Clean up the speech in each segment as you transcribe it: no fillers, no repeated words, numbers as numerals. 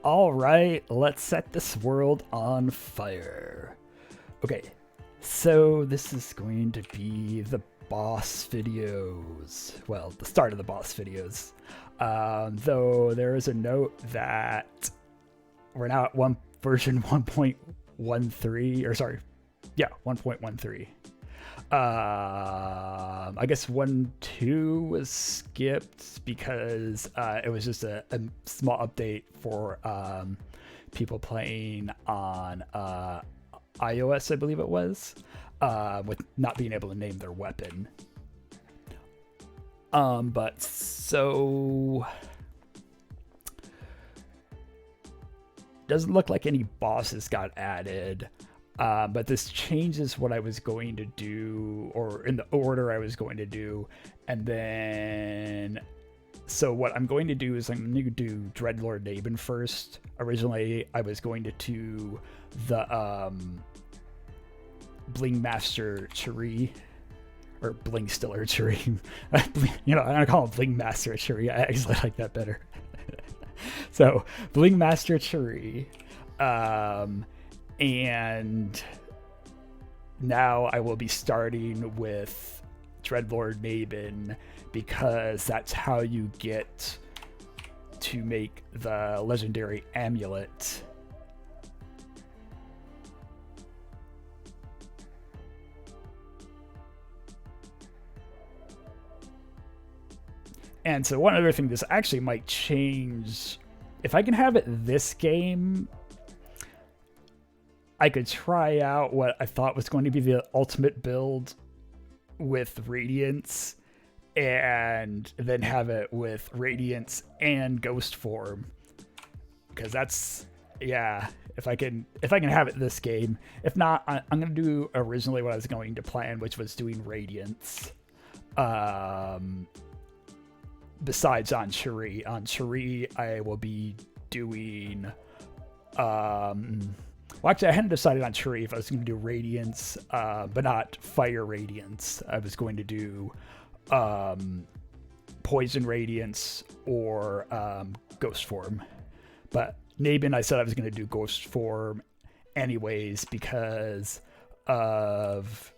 All right, let's set this world on fire. Okay, so this is going to be the boss videos. Well, the start of the boss videos. Though there is a note that we're now at version 1.13, or sorry, yeah, 1.13. I guess 1.2 was skipped because it was just a small update for people playing on iOS, I believe it was, with not being able to name their weapon. But so doesn't look like any bosses got added. But this changes what I was going to do, or in the order I was going to do. And then, so what I'm going to do is I'm going to do Dreadlord Nabon first. Originally, I was going to do the Bling Master Chiri, or Bling Stiller Chiri. You know, I'm going to call him Bling Master Chiri. I actually like that better. So, Bling Master Chiri. And now I will be starting with Dreadlord Nabon because that's how you get to make the legendary Amulet. And so one other thing this actually might change, if I can have it this game, I could try out what I thought was going to be the ultimate build with Radiance, and then have it with Radiance and Ghost form, because that's, yeah, if I can have it this game. If not, I'm gonna do originally what I was going to plan, which was doing Radiance. Besides on Chiri, I will be doing well, actually, I hadn't decided on Chiri if I was going to do Radiance, but not Fire Radiance. I was going to do Poison Radiance or Ghost form. But Nabon, I said I was going to do Ghost form anyways because of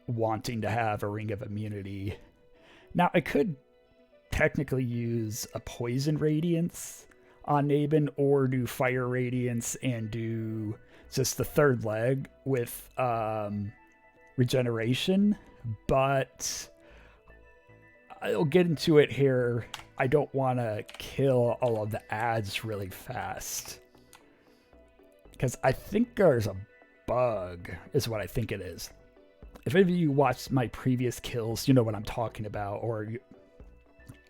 wanting to have a Ring of Immunity. Now, I could technically use a Poison Radiance on Nabon, or do Fire Radiance and do just the third leg with regeneration, but I'll get into it here. I don't want to kill all of the ads really fast because I think there's a bug, is what I think it is. If any of you watched my previous kills, you know what I'm talking about, or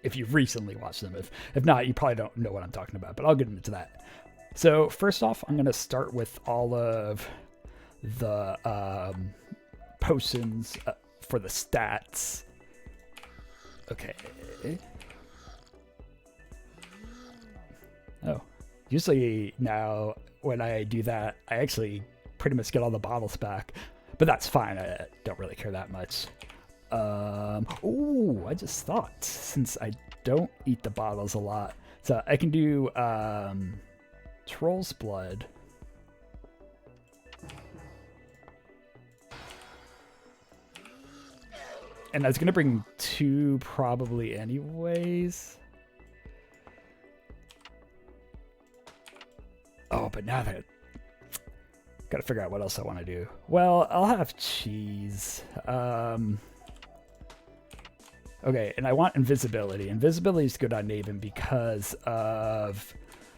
if you've recently watched them. If not, you probably don't know what I'm talking about, but I'll get into that. So first off, I'm going to start with all of the potions for the stats. Okay. Oh, usually now when I do that, I actually pretty much get all the bottles back, but that's fine. I don't really care that much. Oh, I just thought, since I don't eat the bottles a lot, so I can do Troll's Blood. And I was going to bring 2 probably anyways. Oh, but now that... Gotta figure out what else I want to do. Well, I'll have cheese. Okay, and I want invisibility. Invisibility is good on Nabon because of...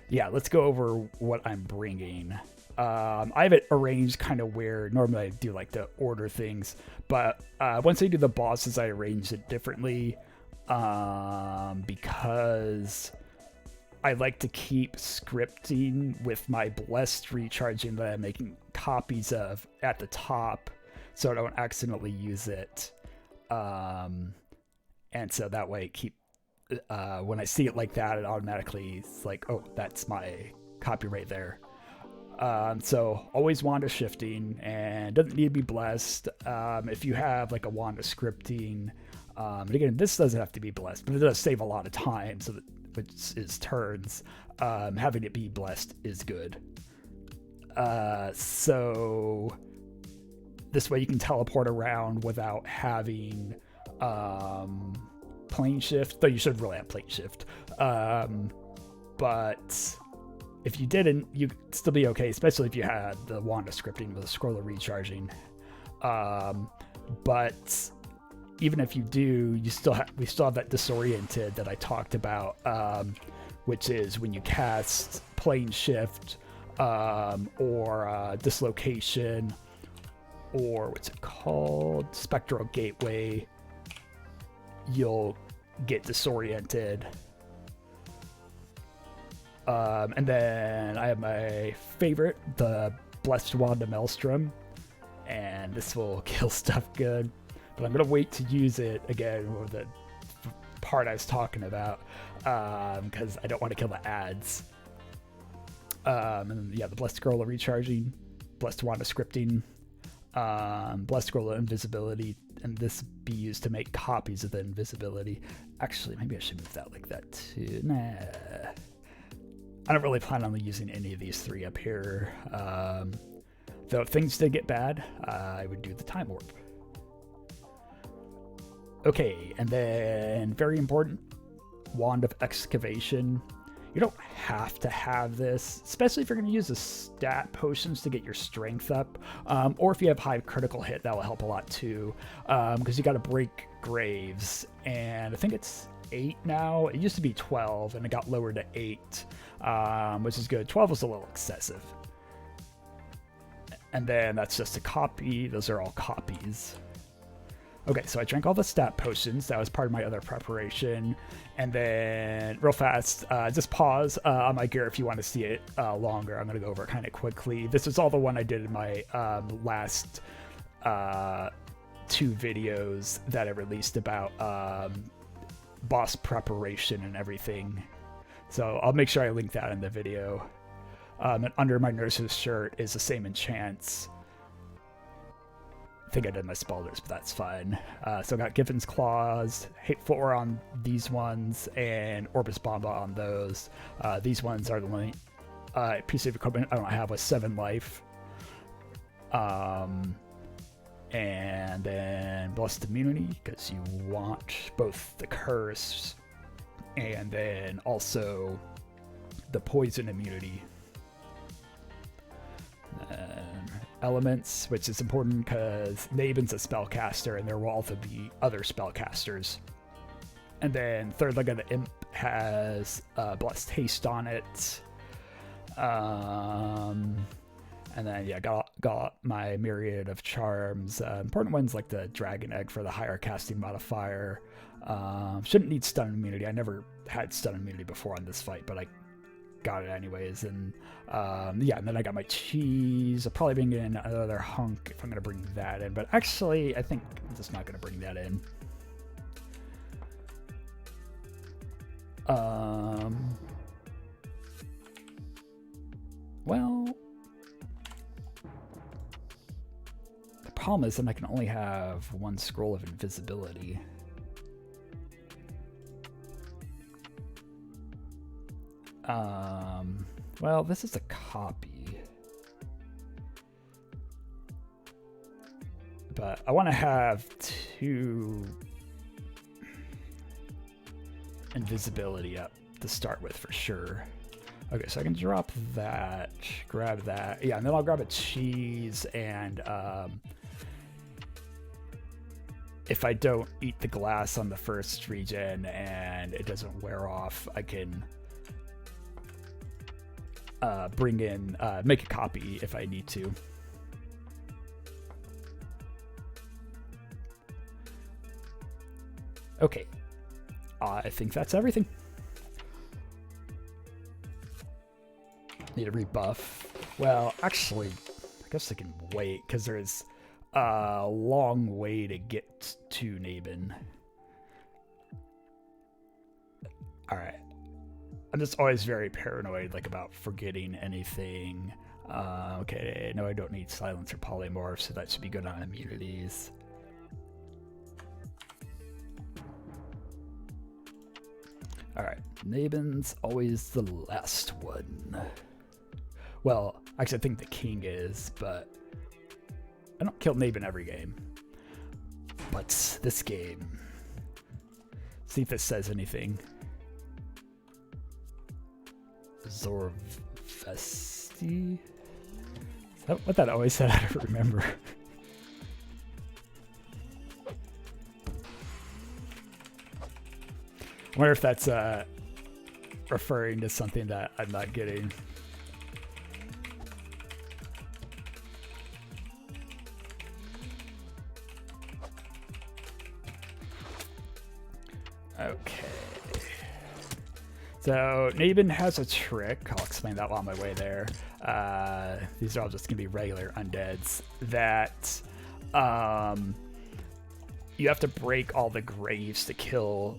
Yeah, let's go over what I'm bringing. I have it arranged kind of where normally I do like to order things, but once I do the bosses, I arrange it differently because I like to keep scripting with my blessed recharging that I'm making copies of at the top so I don't accidentally use it. And so that way, when I see it like that, it automatically is like, oh, that's my copy right there. So always Wanda shifting, and doesn't need to be blessed. If you have like a Wanda scripting, and again, this doesn't have to be blessed, but it does save a lot of time. So that which is turns, having it be blessed is good. So this way you can teleport around without having plane shift, though you should really have plane shift. But if you didn't, you'd still be okay, especially if you had the wand of scripting with a scroll of recharging. But even if you do, we still have that disoriented that I talked about, which is when you cast plane shift or dislocation, or what's it called, spectral gateway, you'll get disoriented. And then I have my favorite, the Blessed Wand of Maelstrom, and this will kill stuff good, but I'm gonna wait to use it again with the part I was talking about, because I don't want to kill the ads. And yeah, the Blessed Scroll of Recharging, Blessed Wand of Scripting, Blessed Scroll of Invisibility, and this be used to make copies of the invisibility. Actually, maybe I should move that like that too. Nah. I don't really plan on using any of these three up here. Though if things did get bad, I would do the Time Warp. Okay, and then very important, Wand of Excavation. You don't have to have this, especially if you're going to use the stat potions to get your strength up, or if you have high critical hit, that will help a lot too, because you got to break graves, and I think it's 8 now. It used to be 12, and it got lowered to 8, which is good. 12 was a little excessive. And then that's just a copy. Those are all copies. Okay, so I drank all the stat potions. That was part of my other preparation. And then, real fast, just pause on my gear if you want to see it longer. I'm going to go over it kind of quickly. This is all the one I did in my last 2 videos that I released about boss preparation and everything. So I'll make sure I link that in the video. And under my nurse's shirt is the same enchants. I think I did my spalders, but that's fine. So I got Giffin's Claws, Hateful Aura on these ones, and Orbis Bomba on those. These ones are the only piece of equipment I don't have with 7 life. And then Blessed Immunity, because you want both the Curse and then also the Poison Immunity. Elements, which is important because Nabon's a spellcaster and there will also be other spellcasters. And then Third Leg of the Imp has Blessed Haste on it. And then yeah, got my Myriad of Charms. Important ones like the Dragon Egg for the higher casting modifier. Shouldn't need Stun Immunity. I never had Stun Immunity before on this fight, but I got it anyways. And yeah, and then I got my cheese. I'll probably bring in another hunk if I'm going to bring that in, but actually I think I'm just not going to bring that in. Well, the problem is that I can only have 1 scroll of invisibility. Well, this is a copy, but I want to have 2 invisibility up to start with for sure. Okay, so I can drop that, grab that. Yeah, and then I'll grab a cheese, and if I don't eat the glass on the first regen and it doesn't wear off, I can bring in, make a copy if I need to. Okay, I think that's everything. Need a rebuff. Well, actually, I guess I can wait because there's a long way to get to Nabon. All right. I'm just always very paranoid, like, about forgetting anything. Okay, no, I don't need silence or polymorph, so that should be good on immunities. Alright, Nabon's always the last one. Well, actually I think the king is, but I don't kill Nabon every game. But this game. See if it says anything. Zorvesti? Is that what that always said? I don't remember. I wonder if that's referring to something that I'm not getting. Okay. So Nabon has a trick. I'll explain that while I'm on my way there. These are all just gonna be regular undeads that you have to break all the graves to kill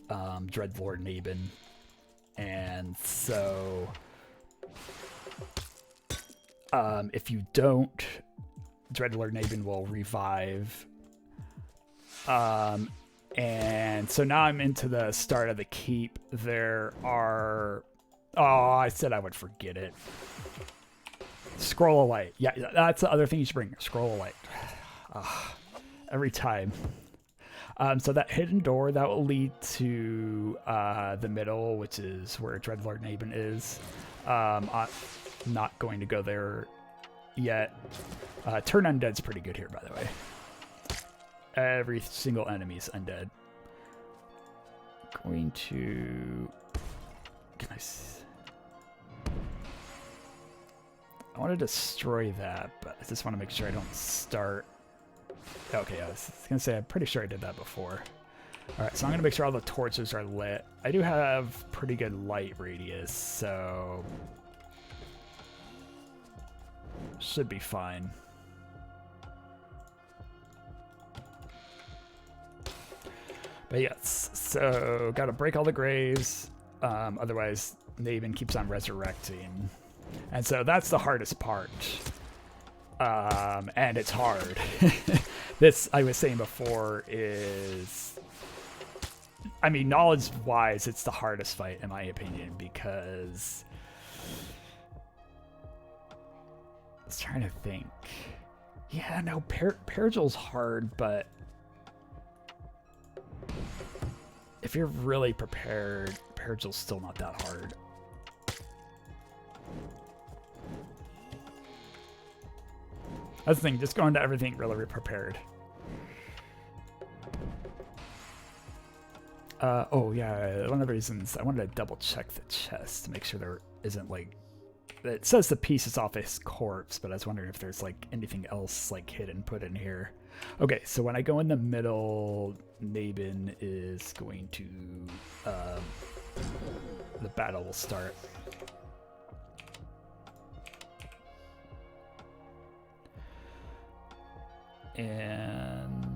Dreadlord Nabon. And so if you don't, Dreadlord Nabon will revive. And so now I'm into the start of the keep. There are... Oh, I said I would forget it. Scroll of Light. Yeah, that's the other thing you should bring. Scroll of Light. Every time. So that hidden door, that will lead to the middle, which is where Dreadlord Nabon is. I'm not going to go there yet. Turn Undead's pretty good here, by the way. Every single enemy is undead. Going to... Can I want to destroy that, but I just want to make sure I don't start... Okay, I was going to say, I'm pretty sure I did that before. Alright, so I'm going to make sure all the torches are lit. I do have pretty good light radius, so... Should be fine. But yes, so gotta break all the graves, otherwise Nabon keeps on resurrecting. And so that's the hardest part. And it's hard. This, I was saying before, is... I mean, knowledge-wise, it's the hardest fight, in my opinion, because... I was trying to think. Yeah, no, Perigil's hard, but... If you're really prepared, Perigil's still not that hard. That's the thing, just go into everything really prepared. Oh yeah, one of the reasons I wanted to double check the chest to make sure there isn't like... It says the piece is off his corpse, but I was wondering if there's like anything else like hidden put in here. Okay, so when I go in the middle, Nabon is going to... the battle will start. And...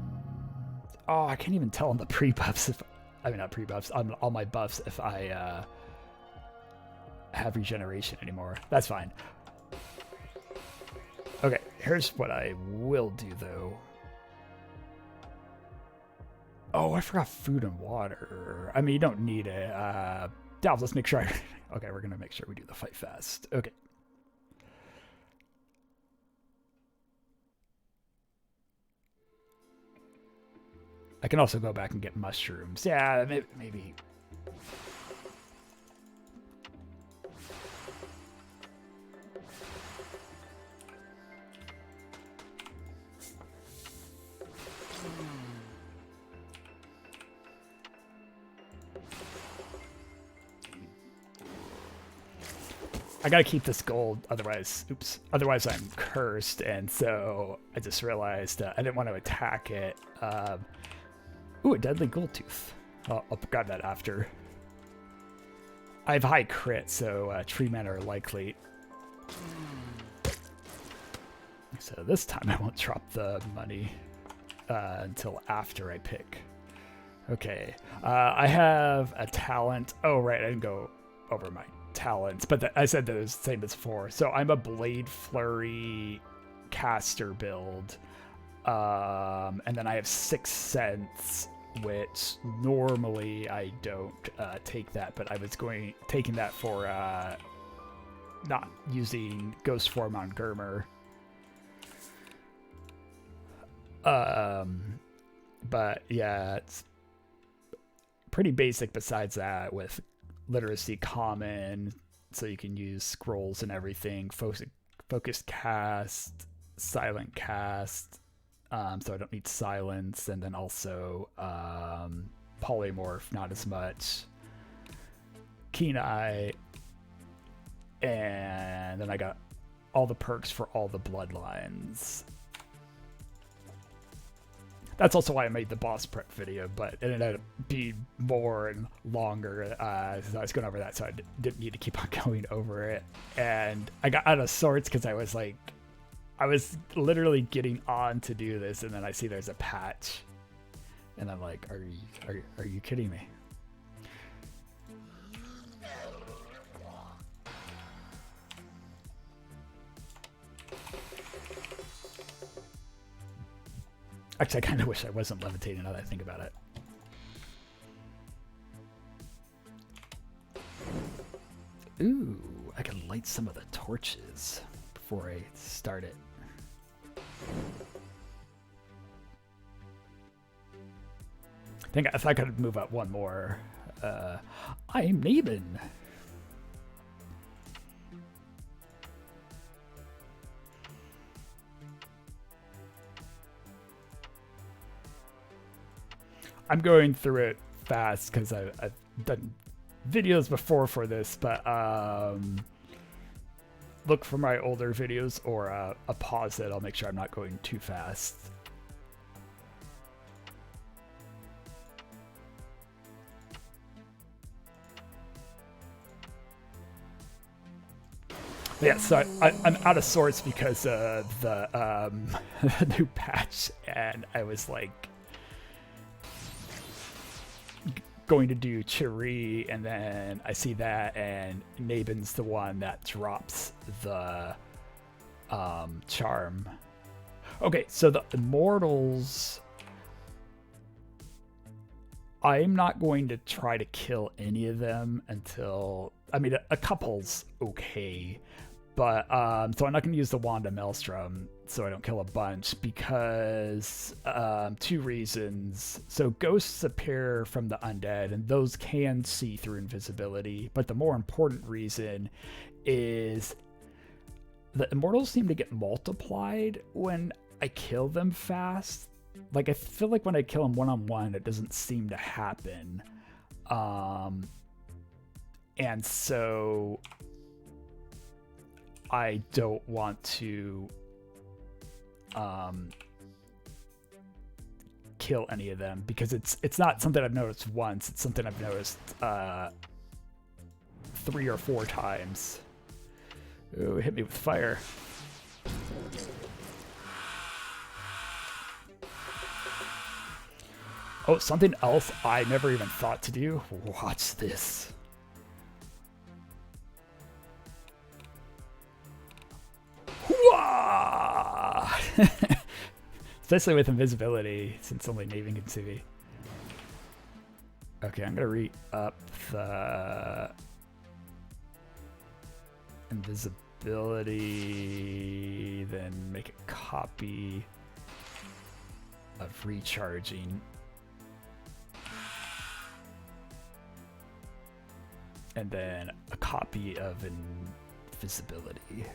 Oh, I can't even tell on the pre-buffs if... I mean, not pre-buffs, on all my buffs if I have regeneration anymore. That's fine. Okay, here's what I will do, though. Oh, I forgot food and water. I mean, you don't need it. Dalv, let's make sure I... Okay, we're going to make sure we do the fight fast. Okay. I can also go back and get mushrooms. Yeah, maybe. I gotta keep this gold, otherwise I'm cursed, and so I just realized I didn't want to attack it. Ooh, a deadly gold tooth. I'll grab that after. I have high crit, so tree men are likely. So this time I won't drop the money until after I pick. Okay, I have a talent. Oh, right, I didn't go over my talents, but I said that it was the same as before. So I'm a Blade Flurry caster build. And then I have 6 Sense which normally I don't take that, but I was taking that for not using Ghost Form on Gurmer. But yeah, it's pretty basic besides that, with literacy common, so you can use scrolls and everything, focused cast, silent cast, so I don't need silence, and then also polymorph, not as much, keen eye, and then I got all the perks for all the bloodlines. That's also why I made the boss prep video, but it ended up being more and longer. I was going over that, so I didn't need to keep on going over it. And I got out of sorts because I was literally getting on to do this, and then I see there's a patch, and I'm like, are you kidding me? Actually, I kind of wish I wasn't levitating now that I think about it. Ooh, I can light some of the torches before I start it. I think if I could move up one more. I'm Nabon. I'm going through it fast because I've done videos before for this, but look for my older videos or a pause it. I'll make sure I'm not going too fast. Yeah, so I'm out of sorts because of the new patch, and I was like going to do Cherie, and then I see that, and Nabon's the one that drops the charm. Okay, so the Immortals, I'm not going to try to kill any of them until, I mean, a couple's okay, but so I'm not going to use the Wand of Maelstrom so I don't kill a bunch, because two reasons. So ghosts appear from the undead, and those can see through invisibility, but the more important reason is the Immortals seem to get multiplied when I kill them fast. Like, I feel like when I kill them one-on-one, it doesn't seem to happen. And so I don't want to kill any of them, because it's not something I've noticed once, it's something I've noticed 3 or 4 times. Ooh, hit me with fire. Oh, something else I never even thought to do. Watch this. Especially with invisibility, since only Navy can see me. Okay, I'm gonna re-up the invisibility, then make a copy of recharging. And then a copy of invisibility.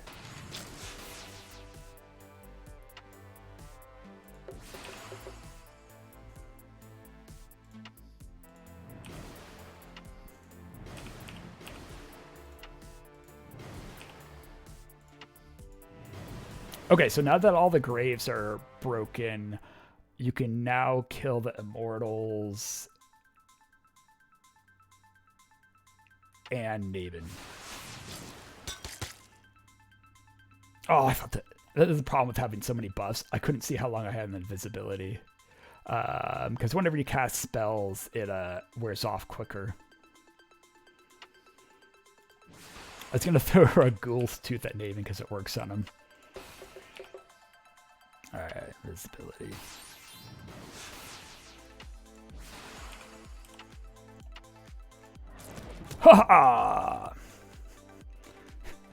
Okay, so now that all the graves are broken, you can now kill the Immortals and Nabon. Oh, I thought that is the problem with having so many buffs. I couldn't see how long I had in invisibility. Because whenever you cast spells, it wears off quicker. I was going to throw a Ghoul's Tooth at Nabon because it works on him. Alright, visibility. Ha ha!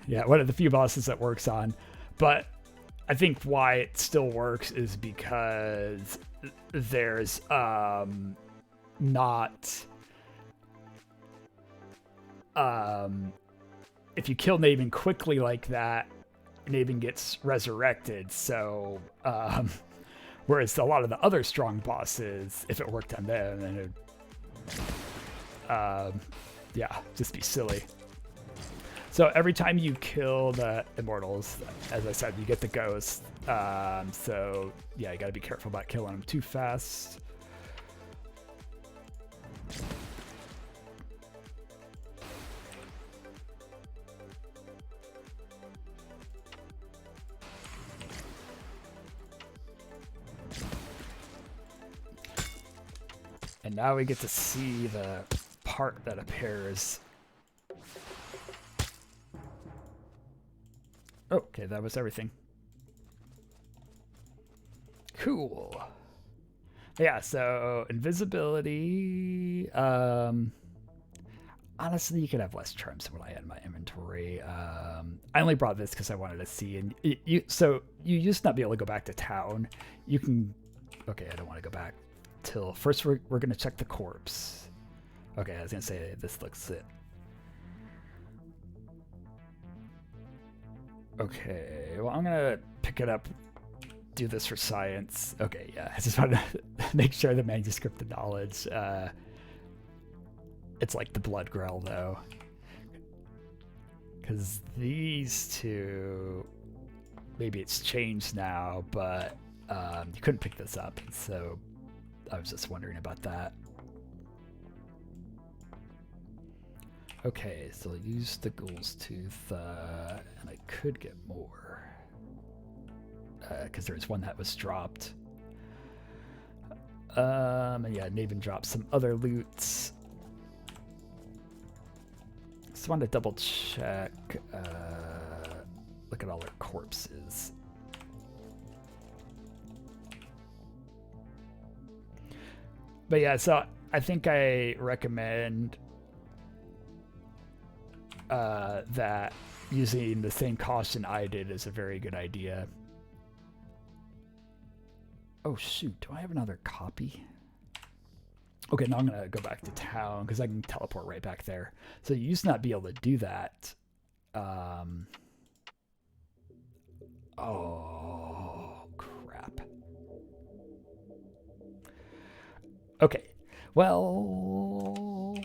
Yeah, one of the few bosses that works on. But I think why it still works is because there's not... if you kill Nabon quickly like that, Nabon gets resurrected. So, whereas a lot of the other strong bosses, if it worked on them, then it would, yeah, just be silly. So every time you kill the Immortals, as I said, you get the ghost. So yeah, you gotta be careful about killing them too fast. And now we get to see the part that appears. Okay, that was everything. Cool. Yeah, so invisibility. Honestly, you could have less charms than what I had in my inventory. I only brought this because I wanted to see. And you used to not be able to go back to town. You can. Okay, I don't want to go back till first. We're gonna check the corpse. Okay, I was gonna say this looks it. Okay, well, I'm gonna pick it up, do this for science. Okay, yeah, I just wanted to make sure the manuscript knowledge. It's like the blood grell, though. Because these two, maybe it's changed now, but you couldn't pick this up, so I was just wondering about that. Okay, so I'll use the Ghoul's Tooth, and I could get more. Because there's one that was dropped. And yeah, Nabon dropped some other loots. Just wanted to double check. Look at all their corpses. But yeah, so I think I recommend that using the same caution I did is a very good idea. Oh shoot, do I have another copy? Okay, now I'm gonna go back to town because I can teleport right back there. So you used to not be able to do that. Oh crap. Okay, well,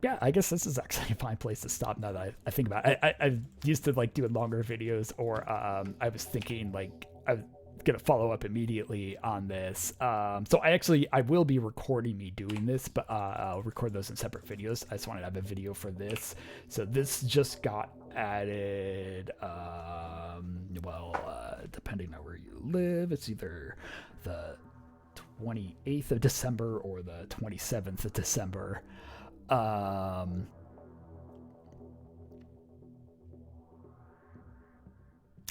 yeah, I guess this is actually a fine place to stop now that I think about it. I used to like doing longer videos, or I was thinking like I was gonna follow up immediately on this. So I will be recording me doing this, but I'll record those in separate videos. I just wanted to have a video for this. So this just got added. Depending on where you live, it's either the 28th of December or the 27th of December.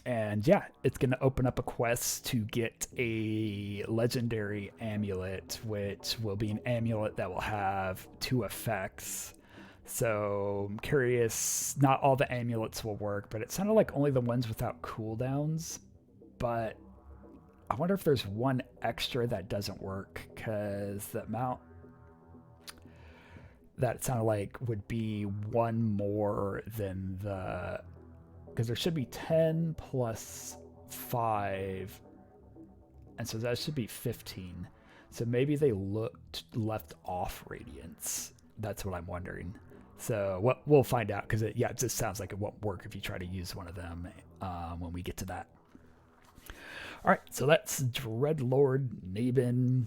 And yeah, it's going to open up a quest to get a legendary amulet, which will be an amulet that will have 2 effects. So I'm curious, not all the amulets will work, but it sounded like only the ones without cooldowns. But I wonder if there's one extra that doesn't work, because the amount that it sounded like would be one more than the... Because there should be 10 plus 5, and so that should be 15. So maybe they left off Radiance. That's what I'm wondering. So we'll find out, because it just sounds like it won't work if you try to use one of them when we get to that. All right, so that's Dreadlord Nabon.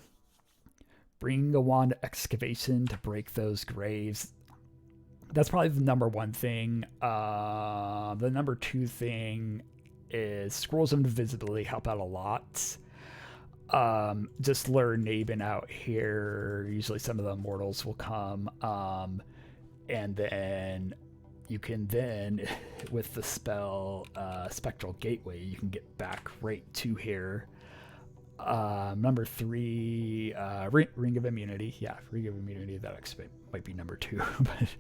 Bring a wand of excavation to break those graves. That's probably the number one thing. The number 2 thing is Scrolls of Invisibility help out a lot. Just lure Nabon out here. Usually some of the Immortals will come. And then you can with the spell Spectral Gateway, you can get back right to here. Number 3, Ring of Immunity. Yeah, Ring of Immunity. That might be number 2, but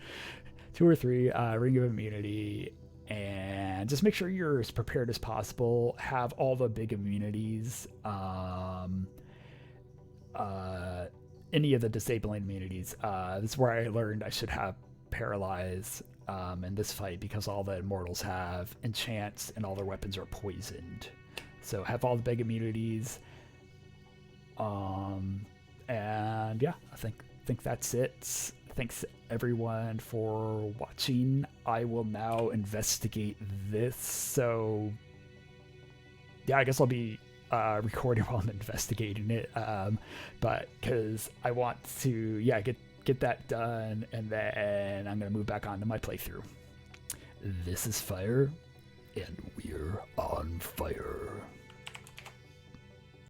2 or 3, Ring of Immunity. And just make sure you're as prepared as possible. Have all the big immunities. Any of the disabling immunities. This is where I learned I should have Paralyze in this fight because all the Immortals have enchants and all their weapons are poisoned. So have all the big immunities. And yeah, I think that's it. Thanks everyone for watching. I will now investigate this. So yeah, I guess I'll be recording while I'm investigating it. But because I want to get that done, and then I'm gonna move back on to my playthrough. This is Fire, and we're on fire.